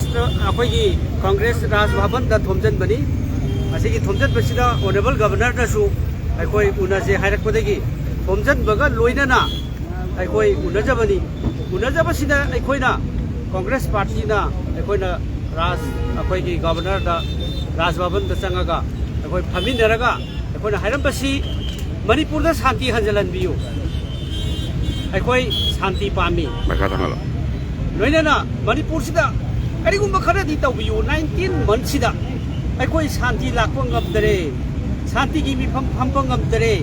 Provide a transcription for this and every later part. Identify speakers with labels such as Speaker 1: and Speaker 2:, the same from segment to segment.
Speaker 1: अखोई कांग्रेस राज भवन दा थोमजन बनी असिगी थोमजन बसिदा ऑनरेबल गवर्नर दसु अखोई उनाजे हायरकपदगी थोमजन बगा लोइनना अखोई उनजबनी उनजबसिदा अखोइना कांग्रेस पार्टी ना अखोइना राज अखोई गवर्नर दा राज भवन दा चंगागा अखोई फमिनरगा अखोइना हायरमबसी मणिपुर दा शांति हंजलनबियु अखोई शांति पामी लोइनना मणिपुर सिदा करिगुम्बा खरदी तौबियु 19 मंथसिदा अखोई शांति लाखपा ngамदरे शांति की मिफम फमपा ngамदरे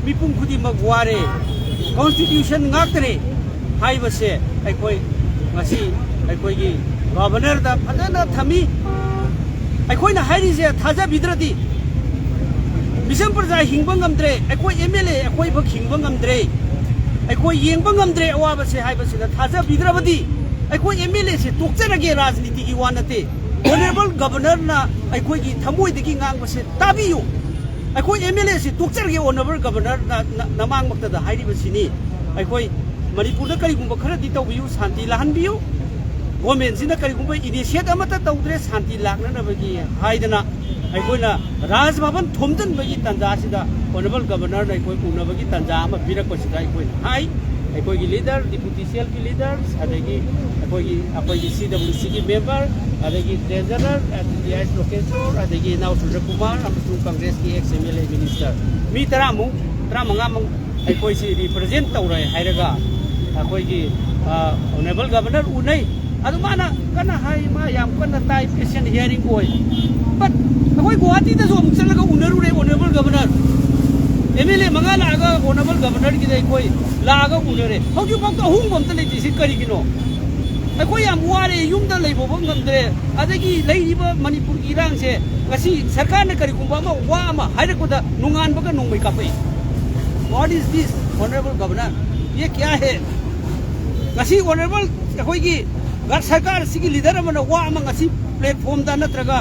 Speaker 1: मिपुम खुदिमक वारे कॉन्स्टिट्यूशन ngakdरे हाइबसे अखोई ngasi अखोई की गवर्नर दा फजना थमी अखोइना हाइरिजे थाजा बिद्रदी मिसम प्रजा हिंगबा ngамदरे अखोई एमएलए अखोई भक हिंगबा ngамदरे अखोई येंगबा ngамदरे अवाबसे हाइबसे थाजा बिद्रबदी अखोई एमएलए से तोक्चरगे राजनीति की वानते ऑनरेबल गवर्नर ना अखोई की थमोइदगी ngang ताबियु अखोई एमएलए से तोक्चरगे ऑनरेबल गवर्नर ना नमांग मक्तदा हाइरिबसिनी अखोई मणिपुर दा करिगुम्बा खरदी तौबियु शांति लाहनबियु गवर्नमेंट सिना करिगुम्बा इनिशिएट अमता तौद्रे शांति लाखनबगी हाइदना अखोइना राज भवन थोमजन बगी तंजा सिदा ऑनरेबल गवर्नर ना अखोई उनबगी तंजा अमा बिरकपसिदा अखोई हाई अखोई की लीडर डिप्यूटी सीएल की लीडर्स अदगी अखोई CWC की मेंबर अदगी ट्रेजरर एस लोकेश्वर अदगी नाव सुंदर कुमार अमसुंग कांग्रेस की एक्स एमएलए मिनिस्टर मी तरामु तरामंगामंग अखोई से रिप्रेजेंट तौरय हायरगा अखोई की ऑनरेबल गवर्नर उनै अदुमाना कना हाय मा याम कना ताई पेशेंट हियरिंग कोय बट अखोई गुवाहाटी दा जो चलगा उनरुरे ऑनरेबल गवर्नर एमएलए मंगा लागा ऑनरेबल गवर्नर की कोई लागा उनरे हौजु पक अहुम बमत लेति सि करिगिनो अखोई याम वारे युमदा लेबो ngамदरे अदगी लेइबा मणिपुर की रांग से ngasi सरकार ने करिगुम्बा मा वा मा हाइरकोदा नुंगान बगा नुंगमै कापै what is this honourable governor ये क्या है ngasi ऑनरेबल अखोई की सरकार सिगी लीडर अमना वा मा ngasi प्लेटफॉर्म दा नत्रगा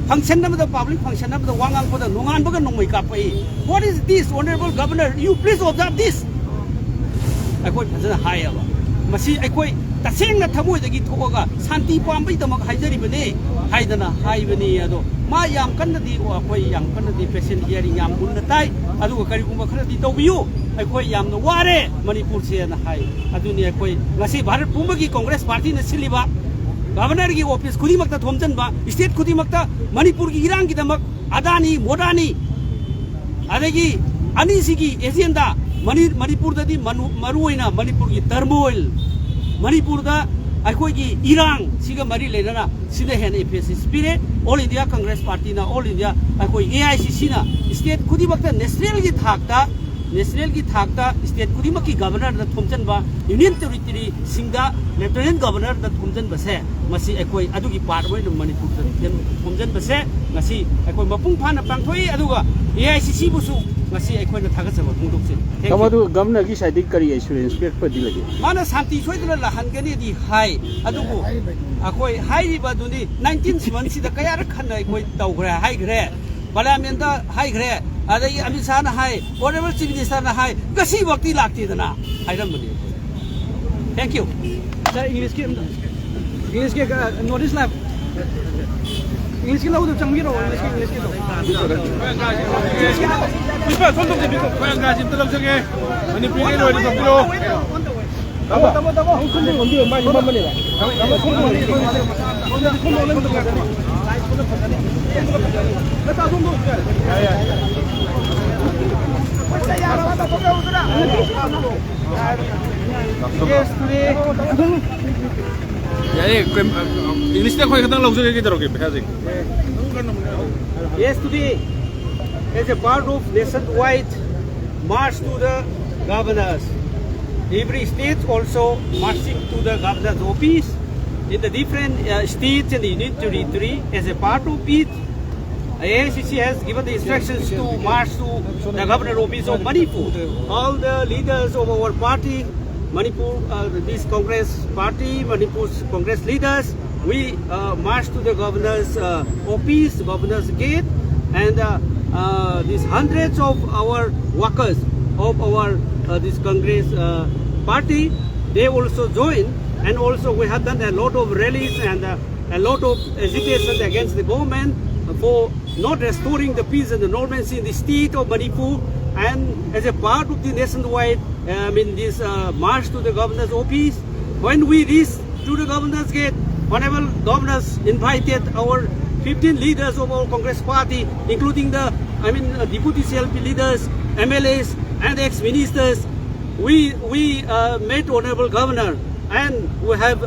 Speaker 1: फंक्शन नमदा पब्लिक फंक्शन नमदा वांगांग पदा नुंगान बगा नुंगमै कापै what is this honourable governor you please observe this अखोई फजना हायबा मसी अखोई तसेंगना थमोइदगी थोगा शांति पाम्बै दमक हाइजरिबने हाइदना हाइबनी अदो मा याम कन्नदी अखोई याम कन्नदी पेशेंट हियरिंग याम उन्न ताई अदुगा करिगुम्बा खरदी तौबियु अखोई यामनो वारे मणिपुर से ना हाई अदुनी अखोई ngasi भारत पुंबगी कांग्रेस पार्टी ने सिलिबा गवर्नर की ऑफिस खुदिमक्ता थोमजनबा स्टेट खुदिमक्ता मणिपुर की इरांग की दमक अदानी मोदानी अदगी अनिसिगी एजेंडा मणिपुर ददी मरुइना मणिपुर की टर्मोइल मणिपुर दा अखोई की इरांग सिगा मरी लेना सिदा हेन एफएस पिरे ऑल इंडिया कांग्रेस पार्टी ना ऑल इंडिया अखोई AICC ना स्टेट खुदिमक्ता नेशनल की थाकता स्टेट खुदिमक की गवर्नर दा थोमजनबा यूनियन टेरिटरी सिंगदा लेफ्टिनेंट गवर्नर दा थोमजनबसे मसी अखोई अदुगी पार्ट ओइन मणिपुर दा थोमजनबसे ngasi अखोई मपुंग फाना पांथोई अदुगा AICC बुसु ngasi अखोई ना थागसबा पुंदोकसे
Speaker 2: तमदु गवर्नर की साइड करी एश्योरेंस पेक पदि लगे
Speaker 1: माना शांति सोइदना लहनगनी दी हाई अदुगु अखोई हाइरिबा दुनी 19 सिमन सिदा कया रखन अखोई तौग्रे हाइग्रे पार्लियामेंट दा हाइग्रे अदगी अमित शाह ना हाई ऑनरेबल चीफ मिनिस्टर ना हाई गसी वक्ति लागतीदना हाइरमबनी थैंक यू सर इंग्लिश के नोटिस ला इंग्लिश के लाउदो चंगिरो इंग्लिश के बिपा 손동 비고 고양가 집 들어서게 아니 비리로 이렇게 비로 तब 손동 언제 엄마 이만만 해라 손동
Speaker 3: इंग्लिश दा कोई खतन लौजगे के जरोगे बेहाजे
Speaker 1: Yes, today is a part of nationwide march to the governors. Every state also marching to the governor's office in the different states and the union territory. As a part of it, AICC has given the instructions to march to the governor's office of Manipur. All the leaders of our party, Manipur, this Congress party, Manipur's Congress leaders, we march to the governor's office, governor's gate, and these hundreds of our workers of our this Congress party, they also join, and also we have done a lot of rallies and a lot of agitation against the government for not restoring the peace and the normalcy in the state of Manipur. And as a part of the nationwide, this march to the governor's office, when we reached to the governor's gate, honorable governors invited our 15 leaders of our Congress party, including the deputy CLP leaders, MLAs, and ex-ministers. We met honorable governor, and we have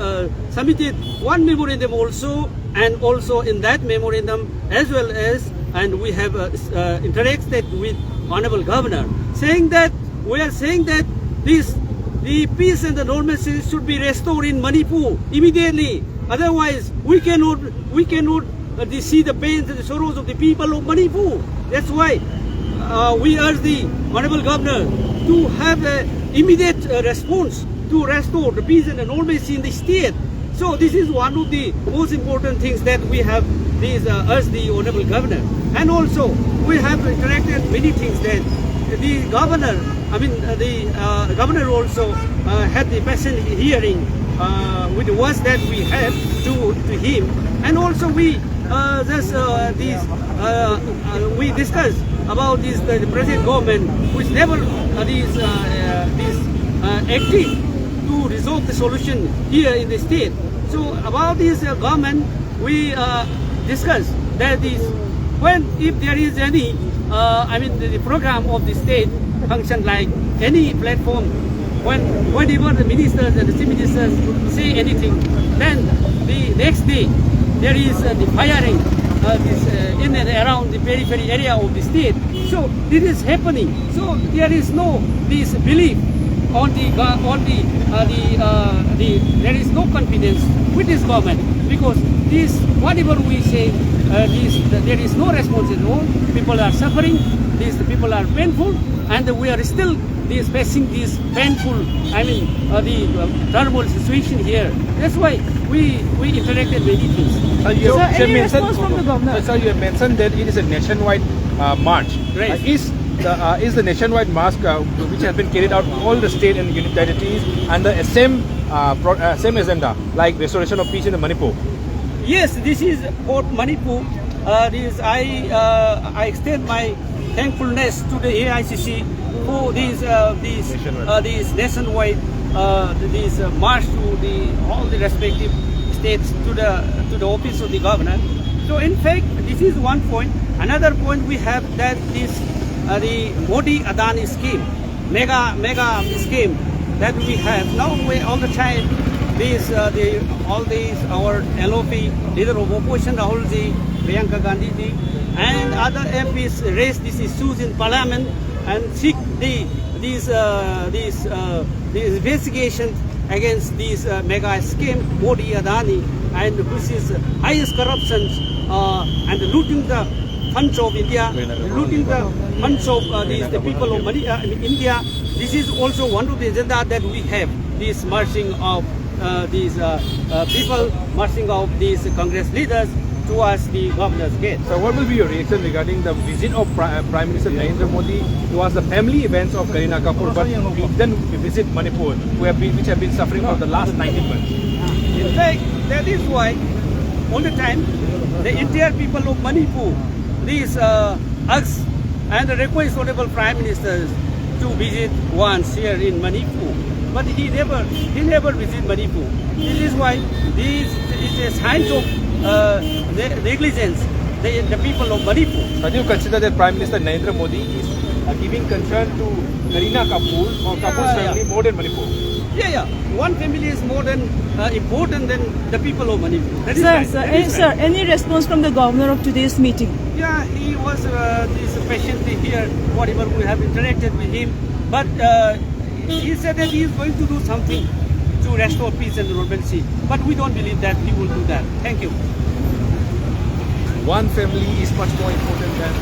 Speaker 1: submitted one memorandum also, and also in that memorandum as well as, and we have interacted with honorable governor, saying that we are saying that the peace and the normalcy should be restored in Manipur immediately. Otherwise, we cannot see the pains and the sorrows of the people of Manipur. That's why we urge the honorable governor to have an immediate response to restore the peace and the normalcy in the state. So this is one of the most important things that we have urged the honorable governor. And also we have interacted many things that the governor, the governor also had the patient hearing with the words that we had to him. And also we we discussed about the present government, which never acting to resolve the solution here in the state. So about this government, we discussed that if there is any, the program of the state function like any platform, whenever the ministers and the chief ministers say anything, then the next day there is the firing in and around the periphery area of the state. So this is happening. So there is no this belief on there is no confidence with this government, because this whatever we say, there is no response at all. People are suffering. These people are painful, and we are still facing this painful, the turmoil situation here. That's why we interacted many things.
Speaker 4: Any response from the governor? Sir, you have mentioned that it is a nationwide march.
Speaker 1: Right.
Speaker 4: Is the nationwide march which has been carried out all the state and unit territories under the same agenda, like restoration of peace in the Manipur?
Speaker 1: Yes, this is for Manipur. I extend my thankfulness to the AICC for this nationwide march to all the respective states to the office of the governor. So in fact, this is one point. Another point we have that the Modi Adani scheme, mega scheme that we have now. All the time, our LOP, leader of opposition Rahul ji, Priyanka Gandhi ji, and other MPs raise these issues in Parliament and seek these investigations against this mega scheme, Modi Adani, and which is highest corruption and looting the funds of India, looting the funds of the people of India. This is also one of the agenda that we have, this marching of these people, marching of these Congress leaders towards the governor's gate.
Speaker 4: So what will be your reaction regarding the visit of Prime Minister Narendra Modi towards the family events of Kareena Kapoor, but then visit Manipur, which have been suffering for the last 19 months?
Speaker 1: In fact, that is why all the time the entire people of Manipur, these ask and request honorable Prime Minister to visit once here in Manipur. But he never visit Manipur. This is why this is a sign of negligence the people of Manipur.
Speaker 4: So do you consider that Prime Minister Narendra Modi is giving concern to Kareena Kapoor or Kapoor's family more than Manipur?
Speaker 1: Yeah. One family is more than important than the people of Manipur. That is
Speaker 5: Sir,
Speaker 1: right.
Speaker 5: sir, any response from the governor of today's meeting?
Speaker 1: Yeah, he was patiently here, whatever we have interacted with him. But he said that he is going to do something to restore peace and normalcy. But we don't believe that he will do that. Thank you.
Speaker 4: One family is much more important than